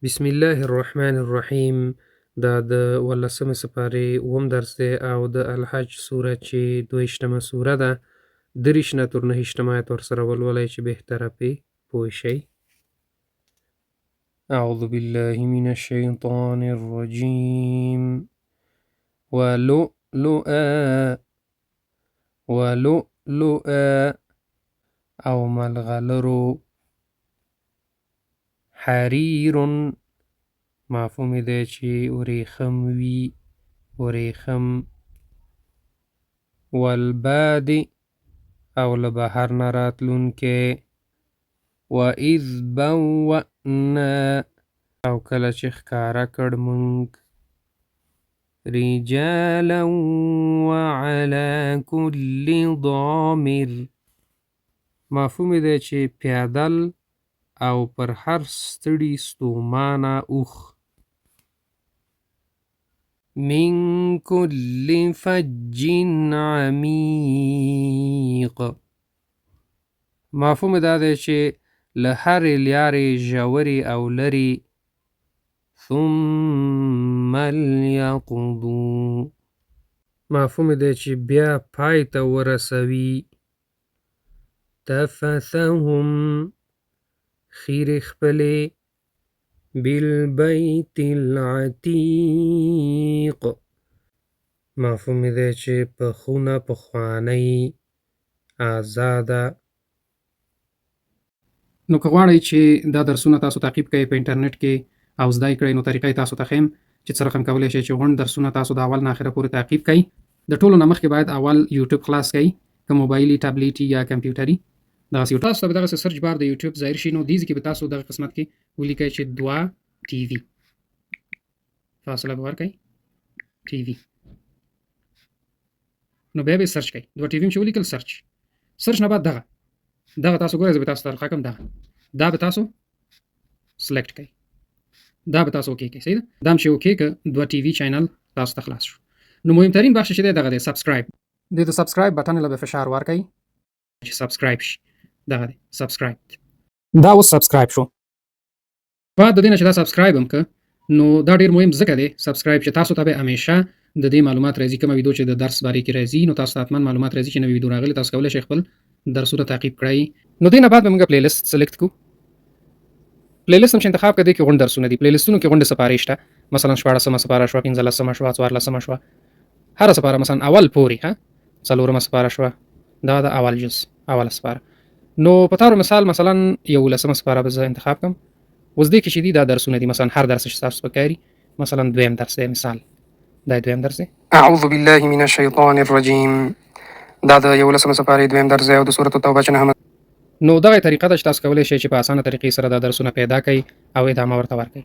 بسم الله الرحمن الرحیم. دا د 18مې سپارې اووم درس دی او د الحج سوره چې 22مه سوره ده. 30 نه تر 29 آیت ورسره ولولئ چې بهتره پرې پوه شئ. اعوذ بالله من الشیطان الرجیم. ولؤلؤا او ملغلرو. حریر مفهوم دی چې وریخم وي، وریخم. والباد او له بهر نه راتلونکی. واذ بوأنا او کله چې ښکاره کړ موږ. رجالا وعلى كل ضامر مفهوم دی چې پیادل او پر هر ستړي ستومانه اوښ. من كل فج عمیق مفهوم دا دی چې له هرې لارې ژورې او لرې. ثم ليقضوا مفهوم دی چې بیا پای ته ورسوي. تفثهم خیرې خپلې. بالبیت العتیق مفهوم دی چې په خونه پخوانۍ آزاده. نو که غواړئ چې دا درسونه تاسو تعقیب کړئ په انټرنیټ کې او زده یې کړئ، نو طریقه تاسو ته ښیم چې څه رقم کولی شئ چې غونډ درسونه تاسو د اول نه اخره پورې تعقیب کړئ. د ټولو نه مخکې باید اول یوټیوب خلاص کړئ، که موبایلي، ټابلیټي یا کمپیوټري. دغسې تاسو ته به دغسې سرچ بار د یوټیوب ظاهر شي. نو دې ځای کې به تاسو دغه قسمت کې ولیکئ چې 2 ټي وي، فاصله به ورکئ ټي وي. نو بیا به سرچ کړئ 2 ټي وي چې ولیکل سرچ نه بعد دغه تاسو ګورئ. زه به تاسو ته راښکم دا به تاسو سلیکټ کړئ، دا به تاسو اوکې کړئ. صحیح ده. دا هم چې اوکې که 2 ټي وي چینل تاسو ته خلاص شو. نو مهمترین بخش چې دی دغه دی سبسکرایب. د سبسکرایب بټن له به فشار ورکئ چې سبسکرایب شي. دغه دی سبسکرایب. دا اوس سبسکرایب شو. بعد د دې نه چې دا سبسکرایب هم که، نو دا ډېر مهم ځکه دی سبسکرایب چې تاسو ته به همیشه د دې معلومات راځي. کومه ویډیو چې د درس باره کې راځي، نو تاسو ته حتما معلومات راځي چې نوې ویډیو راغلې. تاسو کولی شئ خپل درسونه تعقیب کړئ. نو دې نه بعد به موږ پلی لیست سلیکټ کړو. پلی لیست هم چې انتخاب کړئ کې غونډ درسونه دي. پلی لیستونو کې غونډې سپارې شته، مثلا 14مه سپاره شوه، 15مه شوه، 14مه شوه، هره سپاره مثلا اول پورې 4مه سپاره شوه. دا د اول جز اوله سپاره. نو په طور مثال مثلا 11مه سپاره به زه انتخاب کړم. اوس دې کې چې دي دا درسونه دي، مثلا هر درس چې تاسو په کاري، مثلا 2م درس دی، مثال دا 2م درس دی. اعوذ بالله من الشیطان الرجیم. دا د 11مه سپارې 2م درس دی او د سورة التوبه چې 9مه. نو دغه طریقه ده چې تاسو کولی شئ چې په اسانه طریقې سره دا درسونه پیدا کړئ او ادامه ورته ورکړئ.